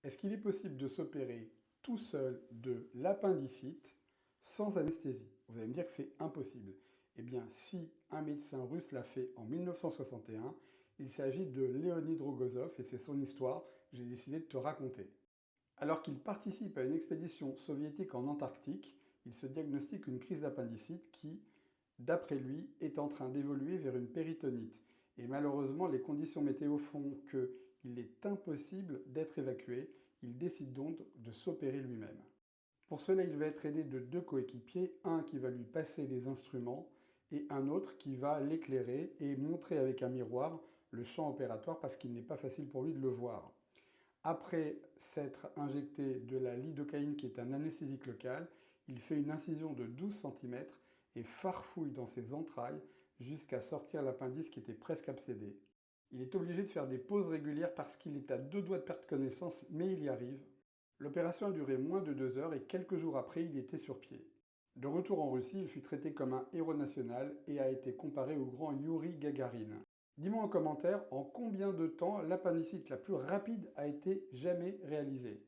Est-ce qu'il est possible de s'opérer tout seul de l'appendicite sans anesthésie? Vous allez me dire que c'est impossible. Eh bien, si un médecin russe l'a fait en 1961, il s'agit de Léonid Rogozov et c'est son histoire que j'ai décidé de te raconter. Alors qu'il participe à une expédition soviétique en Antarctique, il se diagnostique une crise d'appendicite qui, d'après lui, est en train d'évoluer vers une péritonite. Et malheureusement, les conditions météo font qu'il est impossible d'être évacué. Il décide donc de s'opérer lui-même. Pour cela, il va être aidé de deux coéquipiers, un qui va lui passer les instruments et un autre qui va l'éclairer et montrer avec un miroir le champ opératoire parce qu'il n'est pas facile pour lui de le voir. Après s'être injecté de la lidocaïne qui est un anesthésique local, il fait une incision de 12 cm et farfouille dans ses entrailles jusqu'à sortir l'appendice qui était presque abcédé. Il est obligé de faire des pauses régulières parce qu'il est à deux doigts de perdre connaissance, mais il y arrive. L'opération a duré moins de 2 heures et quelques jours après, il était sur pied. De retour en Russie, il fut traité comme un héros national et a été comparé au grand Yuri Gagarin. Dis-moi en commentaire en combien de temps l'appendicite la plus rapide a été jamais réalisée.